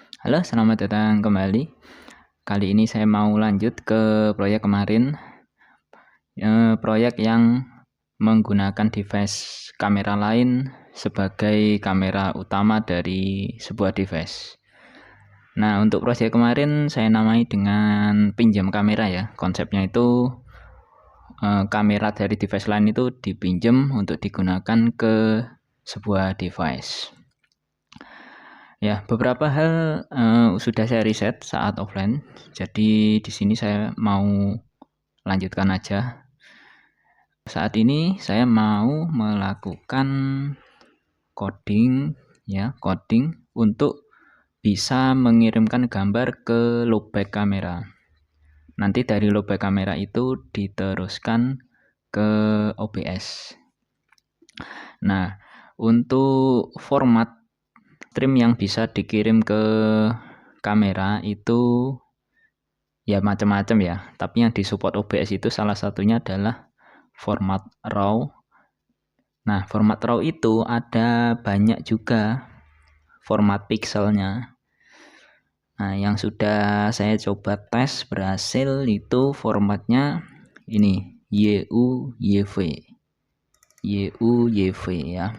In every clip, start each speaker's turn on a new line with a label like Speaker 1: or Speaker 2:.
Speaker 1: Halo, selamat datang kembali. Kali ini saya mau lanjut ke proyek kemarin, proyek yang menggunakan device kamera lain sebagai kamera utama dari sebuah device. Nah, untuk proyek kemarin saya namai dengan pinjam kamera ya. Konsepnya itu kamera dari device lain itu dipinjam untuk digunakan ke sebuah device. Ya, beberapa hal sudah saya riset saat offline. Jadi di sini saya mau lanjutkan aja. Saat ini saya mau melakukan coding untuk bisa mengirimkan gambar ke loopback kamera. Nanti dari loopback kamera itu diteruskan ke OBS. Nah, untuk format trim yang bisa dikirim ke kamera itu ya macam-macam ya, tapi yang disupport OBS itu salah satunya adalah format RAW. Nah, format RAW itu ada banyak juga format pixelnya. Nah, yang sudah saya coba tes berhasil itu formatnya ini YUYV. YUYV ya.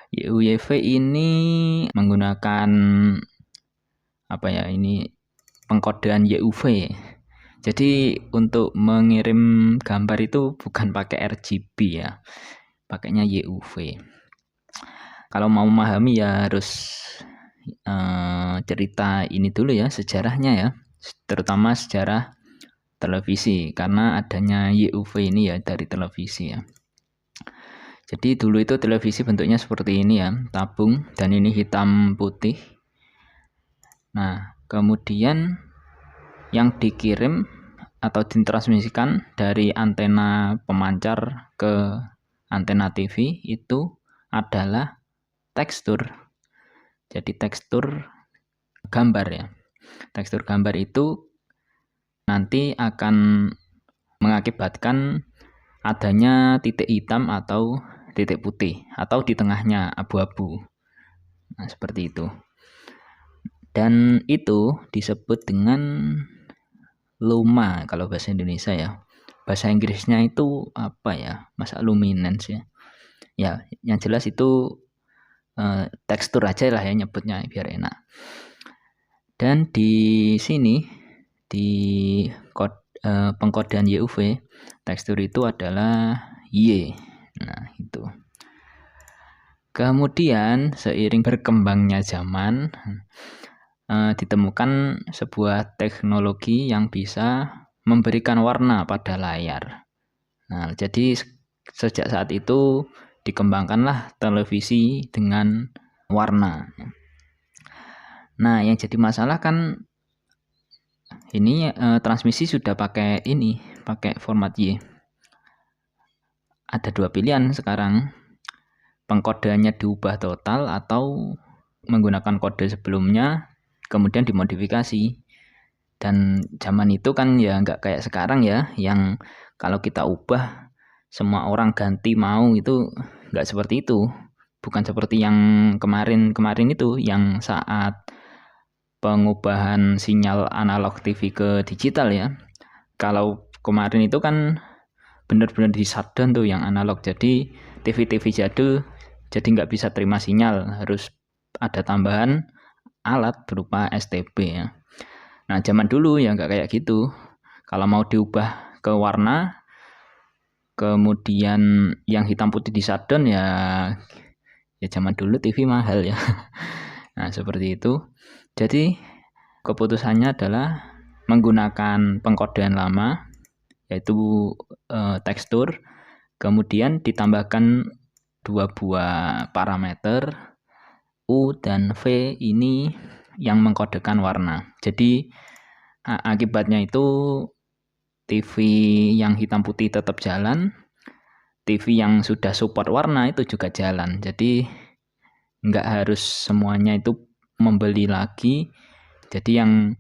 Speaker 1: YUYV ini menggunakan apa ya, ini pengkodean YUV. Jadi untuk mengirim gambar itu bukan pakai RGB ya, pakainya YUV. Kalau mau memahami ya harus cerita ini dulu ya, sejarahnya ya, terutama sejarah televisi, karena adanya YUV ini ya dari televisi ya. Jadi dulu itu televisi bentuknya seperti ini ya, tabung, dan ini hitam putih. Nah, kemudian yang dikirim atau ditransmisikan dari antena pemancar ke antena TV itu adalah tekstur. Jadi tekstur gambar ya. Tekstur gambar itu nanti akan mengakibatkan adanya titik hitam atau titik putih, atau di tengahnya abu-abu. Nah, seperti itu. Dan itu disebut dengan luma kalau bahasa Indonesia ya. Bahasa Inggrisnya itu apa ya? Masa luminance ya. Ya, yang jelas itu tekstur aja lah ya nyebutnya biar enak. Dan di sini di pengkodean YUV, tekstur itu adalah Y. Nah, itu. Kemudian seiring berkembangnya zaman ditemukan sebuah teknologi yang bisa memberikan warna pada layar. Nah, jadi sejak saat itu dikembangkanlah televisi dengan warna. Nah, yang jadi masalah kan ini transmisi sudah pakai format Y. Ada dua pilihan sekarang, pengkodeannya diubah total atau menggunakan kode sebelumnya kemudian dimodifikasi. Dan zaman itu kan ya nggak kayak sekarang ya, yang kalau kita ubah semua orang ganti mau, itu nggak seperti itu. Bukan seperti yang kemarin itu, yang saat pengubahan sinyal analog TV ke digital ya. Kalau kemarin itu kan benar-benar di shutdown tuh yang analog, jadi TV-TV jadul jadi nggak bisa terima sinyal, harus ada tambahan alat berupa STB ya. Nah, zaman dulu ya nggak kayak gitu. Kalau mau diubah ke warna, kemudian yang hitam putih di shutdown ya zaman dulu TV mahal ya. Nah, seperti itu. Jadi keputusannya adalah menggunakan pengkodean lama, yaitu tekstur, kemudian ditambahkan dua buah parameter U dan V ini yang mengkodekan warna. Jadi akibatnya itu TV yang hitam putih tetap jalan, TV yang sudah support warna itu juga jalan. Jadi nggak harus semuanya itu membeli lagi. Jadi yang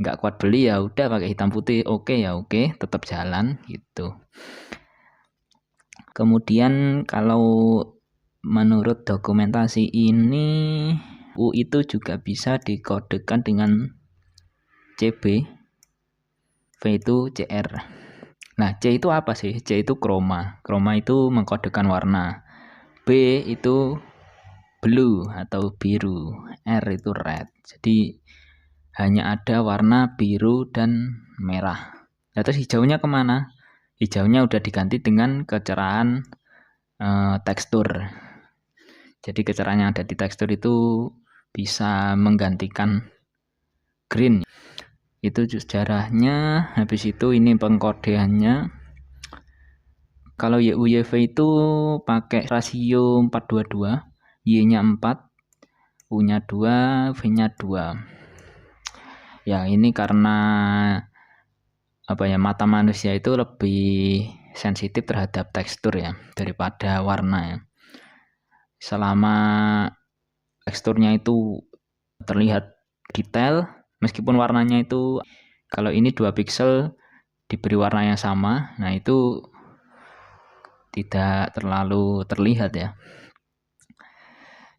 Speaker 1: nggak kuat beli ya udah pakai hitam putih, oke ya oke, tetap jalan gitu. Kemudian kalau menurut dokumentasi ini U itu juga bisa dikodekan dengan CB, V itu CR. Nah, C itu apa sih? C itu chroma. Chroma itu mengkodekan warna. B itu blue atau biru. R itu red. Jadi hanya ada warna biru dan merah. Nah, terus hijaunya kemana? Hijaunya udah diganti dengan kecerahan tekstur. Jadi kecerahan yang ada di tekstur itu bisa menggantikan green. Itu sejarahnya. Habis itu ini pengkodeannya. Kalau YUYV itu pakai rasio 4:2:2, Y-nya 4, U-nya 2, V-nya 2. Ya, ini karena mata manusia itu lebih sensitif terhadap tekstur ya daripada warna ya. Selama teksturnya itu terlihat detail, meskipun warnanya itu kalau ini 2 piksel diberi warna yang sama, nah itu tidak terlalu terlihat ya.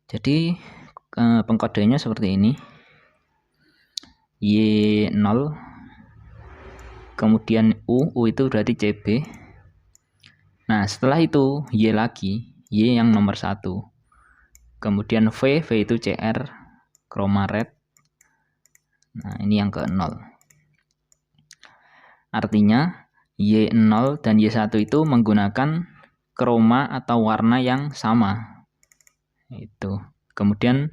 Speaker 1: Jadi pengkodenya seperti ini. Y0, kemudian U itu berarti CB. Nah, setelah itu Y lagi, Y yang nomor 1. Kemudian V itu CR, chroma red. Nah, ini yang ke-0. Artinya Y0 dan Y1 itu menggunakan chroma atau warna yang sama. Itu. Kemudian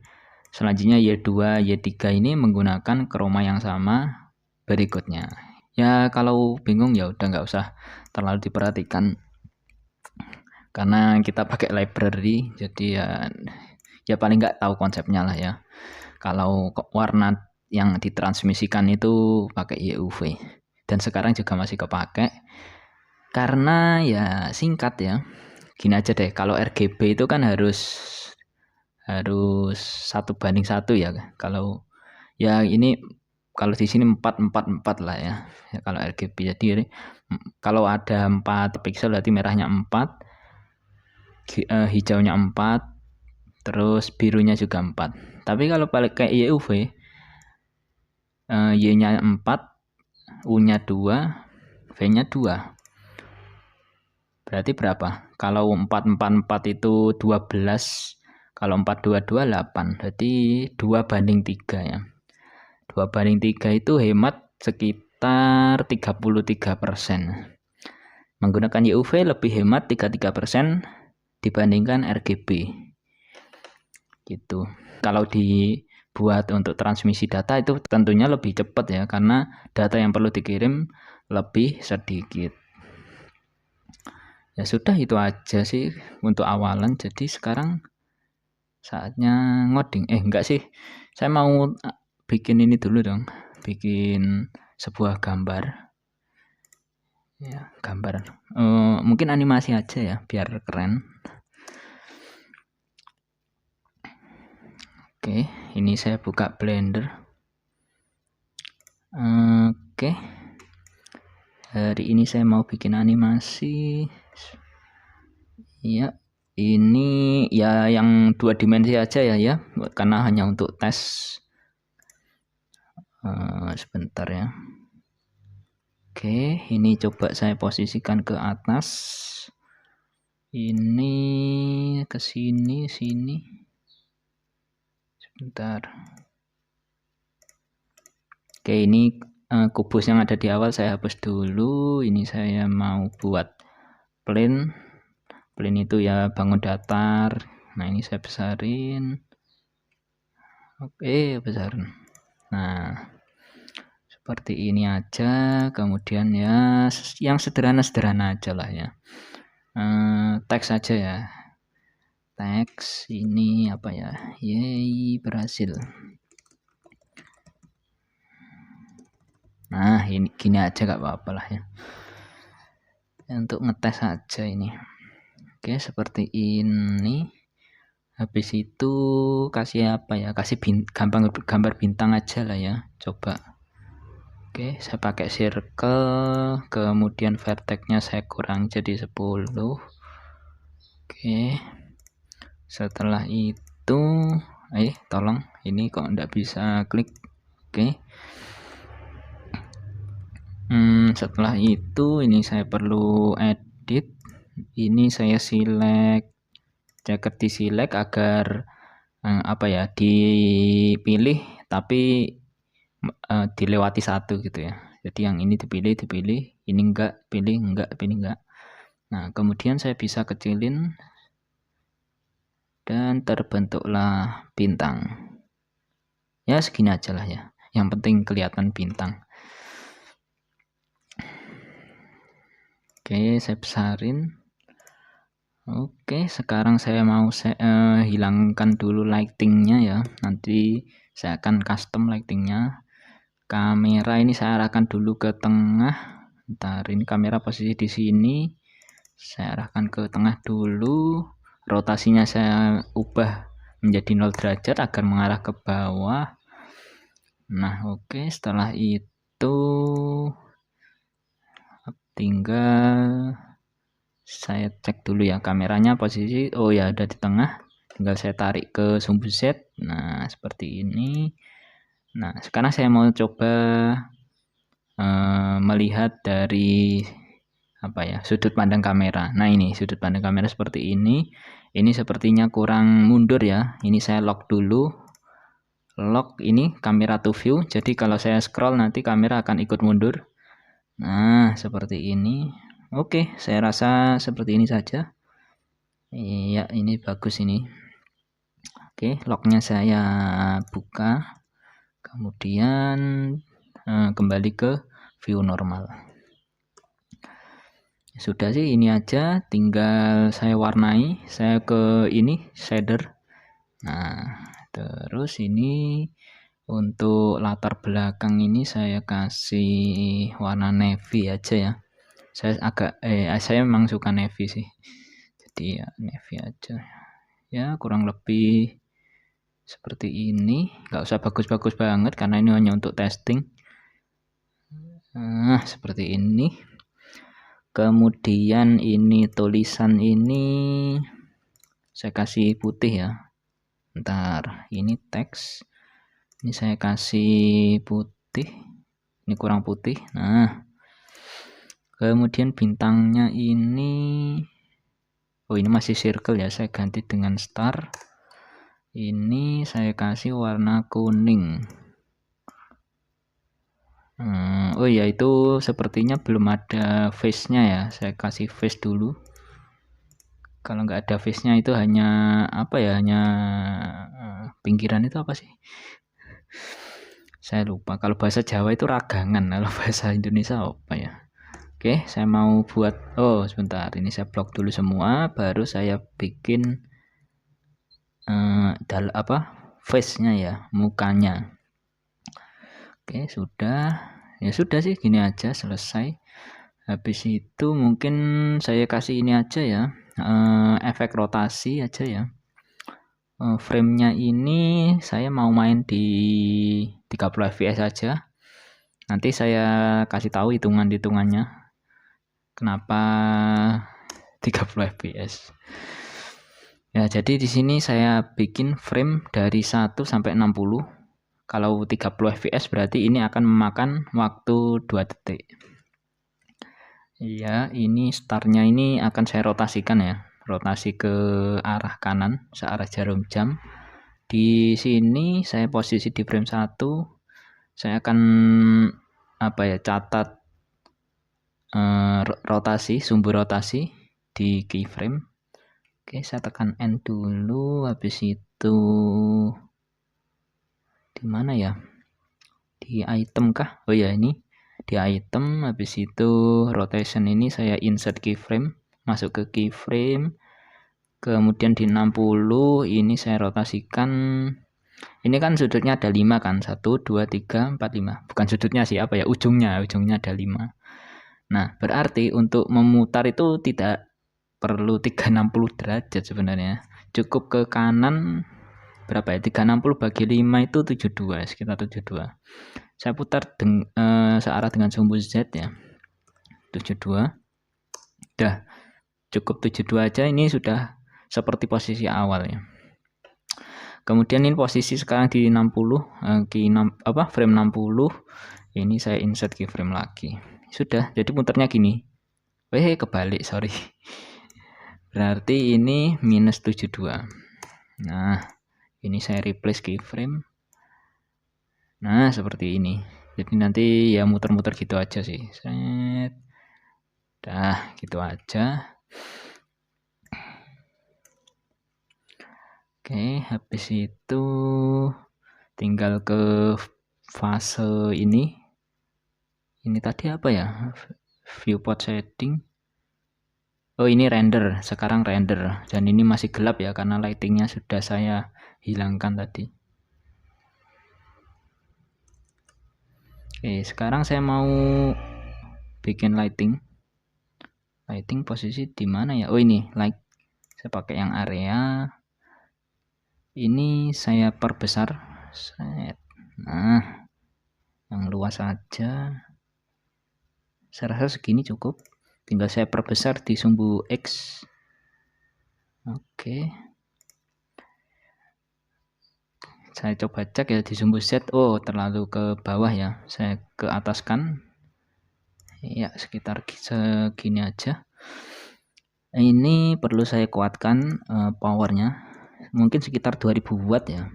Speaker 1: selanjutnya Y2, Y3 ini menggunakan chroma yang sama berikutnya. Ya kalau bingung ya udah nggak usah terlalu diperhatikan. Karena kita pakai library, jadi ya paling nggak tahu konsepnya lah ya. Kalau warna yang ditransmisikan itu pakai YUV. Dan sekarang juga masih kepake. Karena ya singkat ya. Gini aja deh, kalau RGB itu kan harus 1:1 ya. Kalau ya ini kalau di sini 4:4:4 lah ya. Kalau RGB jadi kalau ada 4 piksel berarti merahnya 4, hijaunya 4, terus birunya juga 4. Tapi kalau pakai YUV, Y-nya 4, U-nya 2, V-nya 2. Berarti berapa? Kalau 4:4:4 itu 12, kalau 4:2:2 8. Berarti 2:3 ya. 2:3 itu hemat sekitar 33%. Menggunakan YUV lebih hemat 33% dibandingkan RGB. Gitu. Kalau dibuat untuk transmisi data itu tentunya lebih cepat ya, karena data yang perlu dikirim lebih sedikit. Ya sudah, itu aja sih untuk awalan. Jadi sekarang saatnya ngoding. Enggak sih. Saya mau bikin ini dulu dong. Bikin sebuah gambar. Ya, gambar. Mungkin animasi aja ya biar keren. Oke, ini saya buka Blender. Oke. Hari ini saya mau bikin animasi. Ya, ini ya yang 2 dimensi aja ya, karena hanya untuk tes. Sebentar ya. Oke, ini coba saya posisikan ke atas. Ini ke sini, sini. Sebentar. Oke, ini kubus yang ada di awal saya hapus dulu. Ini saya mau buat plane. Plane itu ya bangun datar. Nah, ini saya besarin. Oke, besarin. Nah, seperti ini aja. Kemudian ya yang sederhana-sederhana aja lah ya. Teks aja ya. Teks ini apa ya? Yeay, berhasil. Nah, ini gini aja gak apa-apa lah ya. Untuk ngetes aja ini. Oke, seperti ini. Habis itu kasih apa ya? Kasih gambar bintang aja lah ya. Coba. Oke, saya pakai circle, kemudian vertexnya saya kurang jadi 10. Oke. Setelah itu, tolong ini kok enggak bisa klik. Oke. Setelah itu ini saya perlu edit. Ini saya select, checker di select agar dipilih tapi dilewati satu gitu ya. Jadi yang ini dipilih, ini enggak, pilih enggak. Nah, kemudian saya bisa kecilin dan terbentuklah bintang. Ya segini aja lah ya. Yang penting kelihatan bintang. Oke, saya besarin. Oke, sekarang saya mau hilangkan dulu lightingnya ya. Nanti saya akan custom lightingnya. Kamera ini saya arahkan dulu ke tengah. Ntar ini kamera posisi di sini. Saya arahkan ke tengah dulu. Rotasinya saya ubah menjadi 0 derajat agar mengarah ke bawah. Nah, oke, setelah itu tinggal saya cek dulu ya kameranya posisi. Oh ya, ada di tengah. Tinggal saya tarik ke sumbu Z. Nah, seperti ini. Nah, sekarang saya mau coba melihat dari sudut pandang kamera. Nah, ini sudut pandang kamera seperti ini. Ini sepertinya kurang mundur ya. Ini saya lock dulu. Lock ini kamera to view. Jadi kalau saya scroll nanti kamera akan ikut mundur. Nah, seperti ini. Oke, saya rasa seperti ini saja. Iya, ini bagus ini. Oke, locknya saya buka. Kemudian kembali ke view normal. Sudah sih, ini aja, tinggal saya warnai. Saya ke ini shader. Nah, terus ini untuk latar belakang ini saya kasih warna navy aja ya. Saya memang suka navy sih. Jadi ya navy aja. Ya, kurang lebih seperti ini. Nggak usah bagus-bagus banget karena ini hanya untuk testing. Nah, seperti ini. Kemudian ini tulisan ini saya kasih putih ya. Ntar ini teks. Ini saya kasih putih. Ini kurang putih. Nah, kemudian bintangnya ini, oh ini masih circle ya. Saya ganti dengan star. Ini saya kasih warna kuning. Oh ya, itu sepertinya belum ada face-nya ya. Saya kasih face dulu. Kalau nggak ada face-nya itu hanya hanya pinggiran itu apa sih? Saya lupa. Kalau bahasa Jawa itu ragangan. Kalau bahasa Indonesia apa ya? Oke, saya mau buat. Oh sebentar. Ini saya blok dulu semua. Baru saya bikin face-nya ya, mukanya. Oke, sudah. Ya sudah sih, gini aja selesai. Habis itu mungkin saya kasih ini aja ya, efek rotasi aja ya. Frame-nya ini saya mau main di 30 fps aja. Nanti saya kasih tahu hitungannya kenapa 30 fps. Ya, jadi di sini saya bikin frame dari 1 sampai 60. Kalau 30 fps berarti ini akan memakan waktu 2 detik. Iya, ini startnya ini akan saya rotasikan ya. Rotasi ke arah kanan, searah jarum jam. Di sini saya posisi di frame 1. Saya akan catat rotasi, sumbu rotasi di keyframe. Oke, saya tekan N dulu. Habis itu di mana ya? Di item kah? Oh ya, ini di item. Habis itu rotation ini saya insert keyframe, masuk ke keyframe. Kemudian di 60 ini saya rotasikan. Ini kan sudutnya ada 5 kan? 1, 2, 3, 4, 5. Bukan sudutnya sih, ujungnya ada 5. Nah, berarti untuk memutar itu tidak perlu 360 derajat sebenarnya. Cukup ke kanan berapa ya? 360 bagi 5 itu 72, sekitar 72. Saya putar searah dengan sumbu Z ya. 72. Udah. Cukup 72 aja, ini sudah seperti posisi awal ya. Kemudian ini posisi sekarang di 60, frame 60. Ini saya insert keyframe lagi. Sudah, jadi muternya gini. Kebalik, sorry. Berarti ini minus 72. Nah, ini saya replace keyframe. Nah, seperti ini. Jadi nanti ya muter-muter gitu aja sih. Set. Dah, gitu aja. Oke, habis itu tinggal ke fase ini. Ini tadi apa ya? Viewport setting. Oh, ini render. Sekarang render. Dan ini masih gelap ya karena lightingnya sudah saya hilangkan tadi. Oke, sekarang saya mau bikin lighting. Lighting posisi di mana ya? Oh, ini light. Saya pakai yang area. Ini saya perbesar. Set. Nah, yang luas saja. Saya rasa segini cukup. Tinggal saya perbesar di sumbu X. Oke. Saya coba cek ya di sumbu Z. Oh, terlalu ke bawah ya. Saya ke ataskan. Ya, sekitar segini aja. Ini perlu saya kuatkan powernya. Mungkin sekitar 2000 watt ya.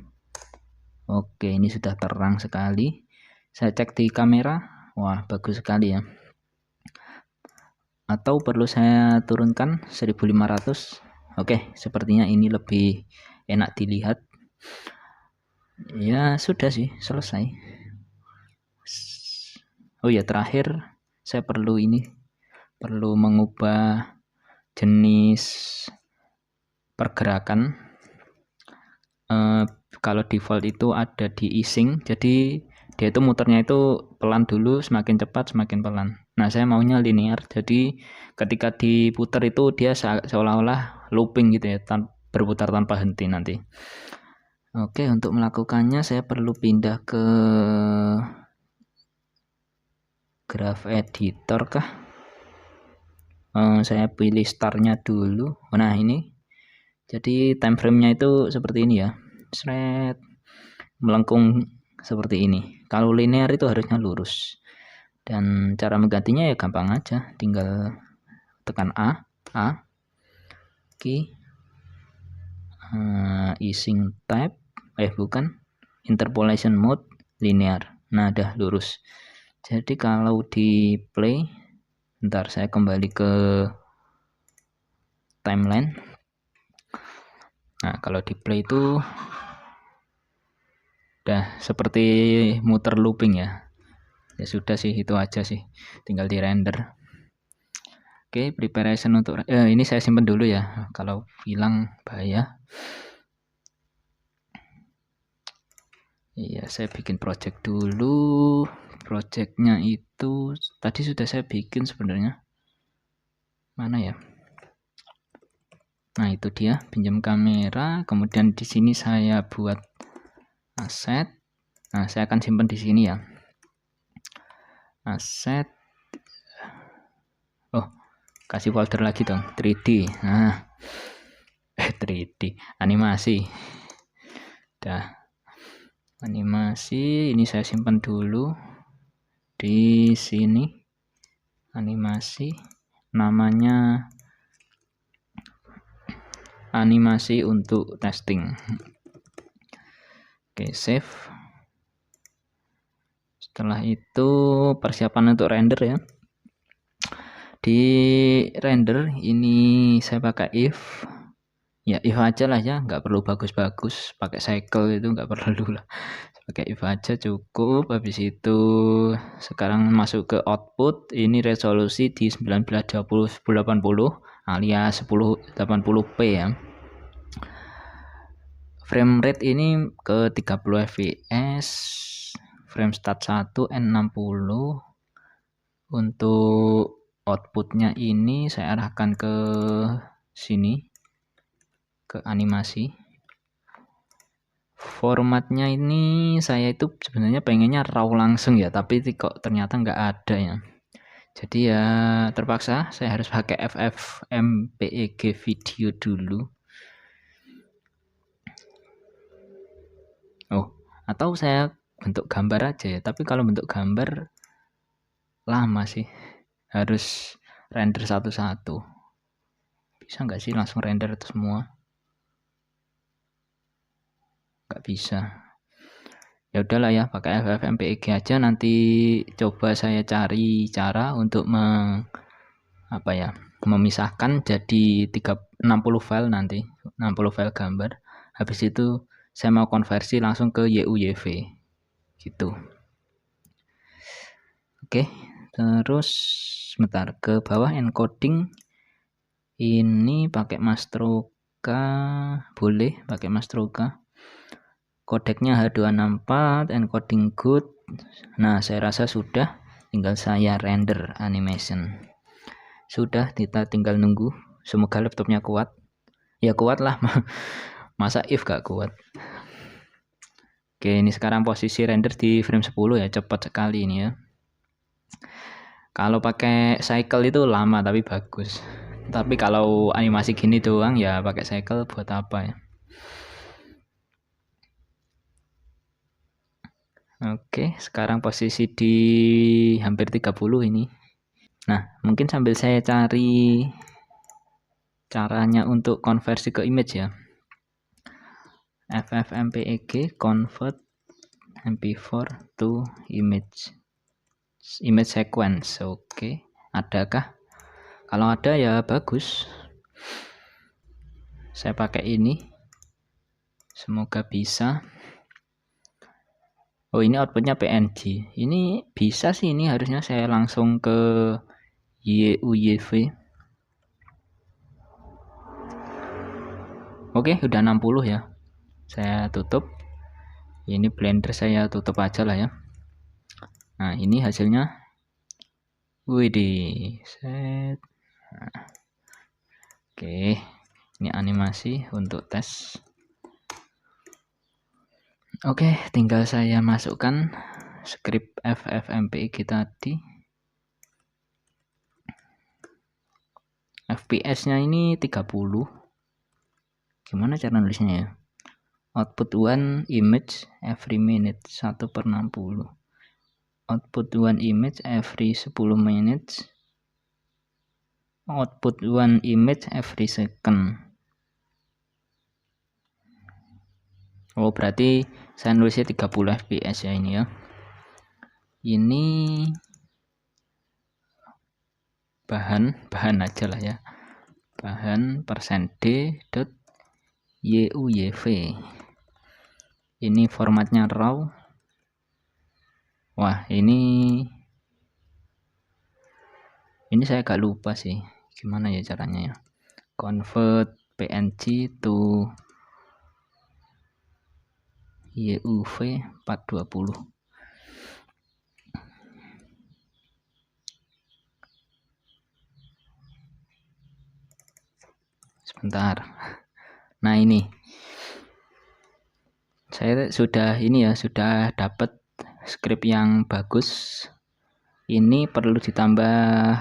Speaker 1: Oke, ini sudah terang sekali. Saya cek di kamera. Wah, bagus sekali ya. Atau perlu saya turunkan 1500. Oke, sepertinya ini lebih enak dilihat. Ya sudah sih, selesai. Oh ya, terakhir saya perlu mengubah jenis pergerakan. Kalau default itu ada di easing, jadi dia itu muternya itu pelan dulu, semakin cepat semakin pelan. Nah, saya maunya linear, jadi ketika diputar itu dia seolah-olah looping gitu ya, berputar tanpa henti nanti. Oke, untuk melakukannya saya perlu pindah ke graph editor kah? Saya pilih startnya dulu. Nah, ini jadi time frame-nya itu seperti ini ya. Seret, melengkung seperti ini. Kalau linear itu harusnya lurus. Dan cara menggantinya ya gampang aja, tinggal tekan A, key, easing type, interpolation mode, linear. Nah, udah lurus. Jadi kalau di play, ntar saya kembali ke timeline. Nah, kalau di play itu udah seperti muter looping ya. Ya sudah sih, itu aja sih. Tinggal di render. Oke, preparation untuk ini saya simpan dulu ya. Kalau hilang bahaya. Iya, saya bikin project dulu. Projectnya itu tadi sudah saya bikin sebenarnya. Mana ya? Nah, itu dia, pinjam kamera. Kemudian di sini saya buat aset. Nah, saya akan simpan di sini ya. Aset. Oh, kasih folder lagi dong, 3D. Nah, 3D, animasi. Dah. Animasi ini saya simpan dulu di sini. Animasi namanya animasi untuk testing. Oke, save. Setelah itu persiapan untuk render ya. Di render ini saya pakai if. Ya if aja lah ya, nggak perlu bagus-bagus. Pakai cycle itu nggak perlu lah. Pakai if aja cukup. Habis itu sekarang masuk ke output. Ini resolusi di 1920 1080 alias 1080p ya. Frame rate ini ke 30 fps. Frame start 1 N60. Untuk outputnya ini saya arahkan ke sini, ke animasi. Formatnya ini saya itu sebenarnya pengennya raw langsung ya, tapi kok ternyata nggak ada ya. Jadi ya terpaksa saya harus pakai FFmpeg video dulu. Atau saya bentuk gambar aja ya, tapi kalau bentuk gambar lama sih, harus render satu-satu. Bisa nggak sih langsung render itu semua? Nggak bisa. Ya udahlah ya, pakai FFmpeg aja. Nanti coba saya cari cara untuk memisahkan jadi 60 file nanti, 60 file gambar. Habis itu saya mau konversi langsung ke YUYV gitu. Oke, terus sebentar ke bawah encoding ini pakai Mastroka, boleh pakai Mastroka. Kodeknya H264, encoding good. Nah, saya rasa sudah, tinggal saya render animation. Sudah, kita tinggal nunggu. Semoga laptopnya kuat. Ya kuat lah, masa if gak kuat. Oke, ini sekarang posisi render di frame 10 ya, cepat sekali ini ya. Kalau pakai cycle itu lama tapi bagus. Tapi kalau animasi gini doang ya pakai cycle buat apa ya? Oke, sekarang posisi di hampir 30 ini. Nah, mungkin sambil saya cari caranya untuk konversi ke image ya. FFmpeg convert mp4 to image sequence. Oke, adakah? Kalau ada ya bagus. Saya pakai ini. Semoga bisa. Oh, ini outputnya PNG. Ini bisa sih, ini harusnya saya langsung ke YUYV. Oke, udah 60 ya. Saya tutup. Ini Blender saya tutup aja lah ya. Nah, ini hasilnya. Widih, set. Nah. Oke, ini animasi untuk tes. Oke, tinggal saya masukkan script FFmpeg tadi. FPS-nya ini 30. Gimana cara nulisnya ya? Output one image every minute, 1/60. Output one image every 10 minutes. Output one image every second. Oh, berarti saya nulisnya 30 fps ya ini ya. Ini bahan aja lah ya. Bahan %d.yuyv. Ini formatnya raw. Wah, ini saya agak lupa sih. Gimana ya caranya ya? Convert PNG to YUV 420. Sebentar. Nah, ini saya sudah dapat script yang bagus. Ini perlu ditambah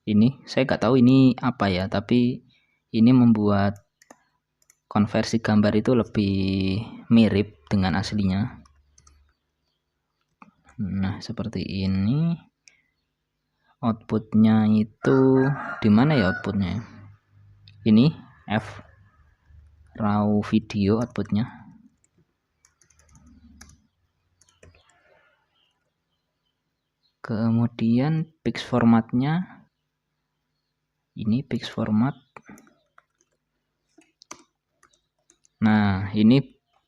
Speaker 1: ini, saya nggak tahu ini apa ya, tapi ini membuat konversi gambar itu lebih mirip dengan aslinya. Nah, seperti ini. Outputnya itu di mana ya outputnya? Ini F raw video outputnya. Kemudian pix formatnya ini pix format. Nah, ini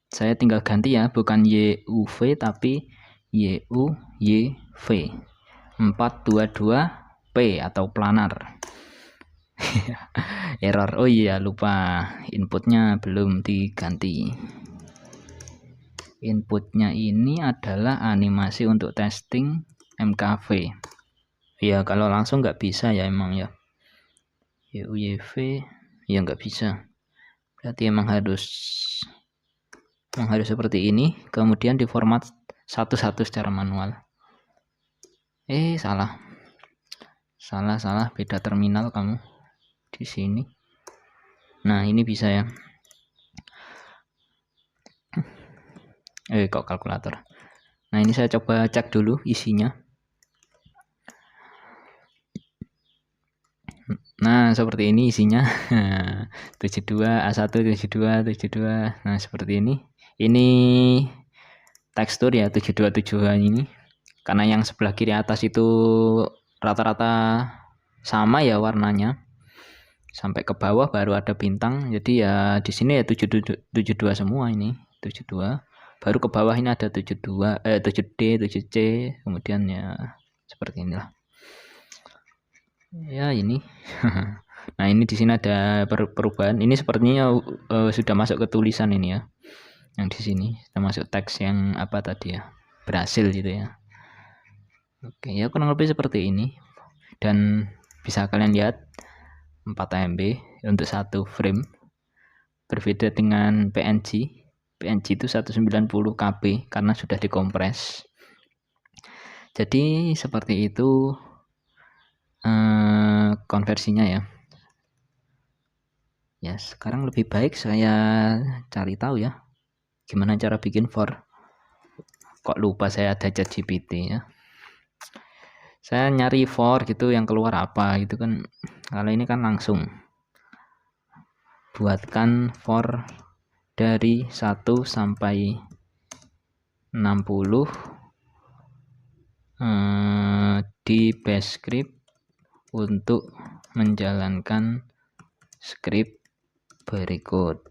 Speaker 1: saya tinggal ganti ya, bukan YUV tapi YUYV 422p atau planar. Error. Oh iya, lupa inputnya belum diganti. Inputnya ini adalah animasi untuk testing MKV. Ya, kalau langsung nggak bisa ya emang ya. YUYV ya nggak bisa. Berarti emang harus seperti ini, kemudian diformat satu-satu secara manual. Salah, beda terminal kamu di sini. Nah, ini bisa ya. Kok kalkulator. Nah, ini saya coba cek dulu isinya. Nah, seperti ini isinya. 72 A1 72 72. Nah, seperti ini. Ini tekstur ya 727 ini. Karena yang sebelah kiri atas itu rata-rata sama ya warnanya. Sampai ke bawah baru ada bintang. Jadi ya di sini ya 72 semua ini. 72. Baru ke bawah ini ada 72, 7D, 7C, kemudian ya seperti inilah. Ya ini. Nah, ini di sini ada perubahan. Ini sepertinya sudah masuk ke tulisan ini ya. Yang di sini sudah masuk teks yang apa tadi ya? Berhasil gitu ya. Oke, ya kurang lebih seperti ini. Dan bisa kalian lihat 4 MB untuk satu frame. Berbeda dengan PNG. PNG itu 190 KB karena sudah dikompres. Jadi seperti itu konversinya ya. Ya, sekarang lebih baik saya cari tahu ya gimana cara bikin for. Kok lupa saya ada ChatGPT ya. Saya nyari for gitu yang keluar apa gitu kan. Kalau ini kan langsung buatkan for dari 1 sampai 60 di bash script untuk menjalankan script berikut.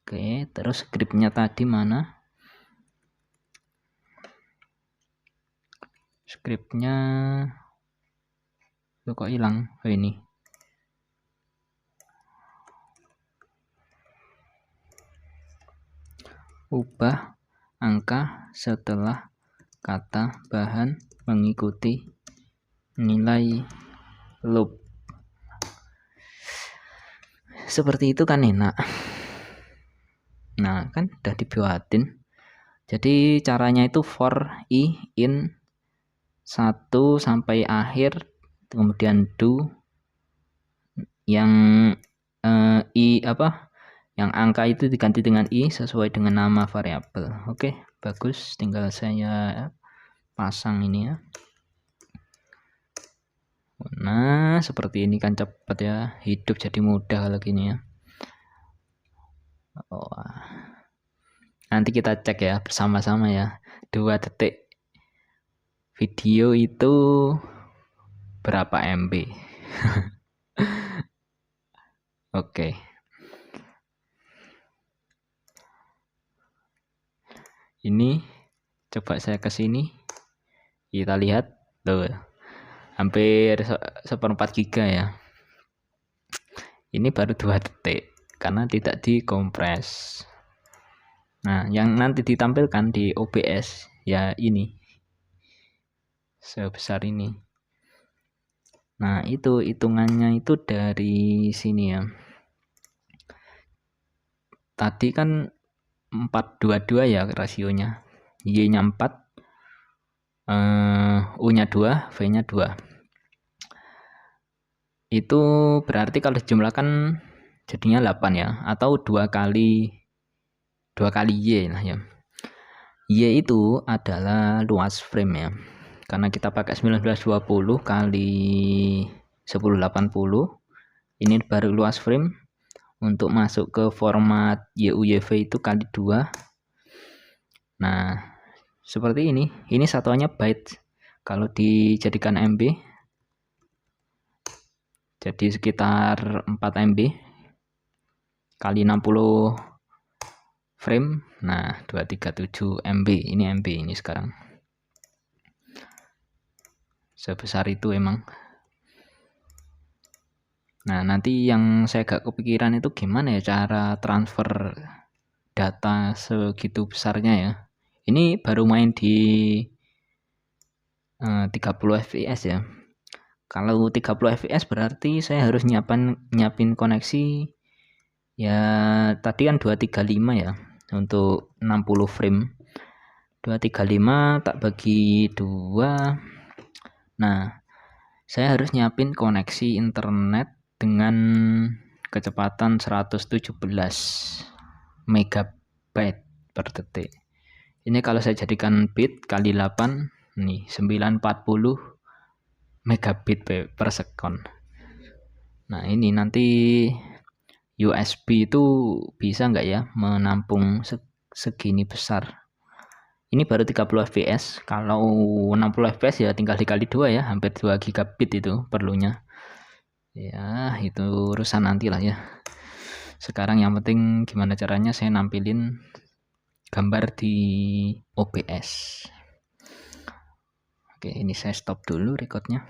Speaker 1: Oke, terus scriptnya tadi mana? Scriptnya kok hilang? Oh, ini. Ubah angka setelah kata bahan mengikuti nilai loop. Seperti itu kan enak. Nah, kan udah dibuatin. Jadi caranya itu for i in 1 sampai akhir, kemudian do yang i apa? Yang angka itu diganti dengan i sesuai dengan nama variabel. Oke, bagus. Tinggal saya pasang ini ya. Nah, seperti ini kan cepat ya. Hidup jadi mudah kalau gini ya. Oh, nanti kita cek ya bersama-sama ya. 2 detik video itu berapa MB? Oke. Ini coba saya ke sini. Kita lihat tuh. Hampir 1/4 giga ya. Ini baru 2 detik karena tidak dikompres. Nah, yang nanti ditampilkan di OBS ya ini. Sebesar ini. Nah, itu hitungannya itu dari sini ya. Tadi kan 4:2 ya rasionya. Y-nya 4, U-nya 2, V-nya 2. Itu berarti kalau dijumlahkan jadinya 8 ya, atau 2 kali Y lah ya. Y itu adalah luas frame ya. Karena kita pakai 1920 kali 1080. Ini baru luas frame. Untuk masuk ke format YUYV itu kali 2. Nah, seperti ini. Ini satuannya byte. Kalau dijadikan MB jadi sekitar 4 MB kali 60 frame. Nah, 237 MB. Ini MB ini sekarang. Sebesar itu emang. Nah, nanti yang saya gak kepikiran itu gimana ya cara transfer data segitu besarnya ya. Ini baru main di 30 fps ya. Kalau 30 fps berarti saya harus nyiapin koneksi ya, tadi kan 235 ya untuk 60 frame. 235 tak bagi 2. Nah, saya harus nyiapin koneksi internet dengan kecepatan 117 megabyte per detik. Ini kalau saya jadikan bit kali 8 nih 940 megabit per second. Nah ini nanti USB itu bisa nggak ya menampung segini besar. Ini baru 30 fps, kalau 60 fps ya tinggal dikali 2 ya, hampir 2 gigabit itu perlunya. Ya itu urusan nanti lah ya. Sekarang yang penting gimana caranya saya nampilin gambar di OBS. Oke, ini saya stop dulu recordnya.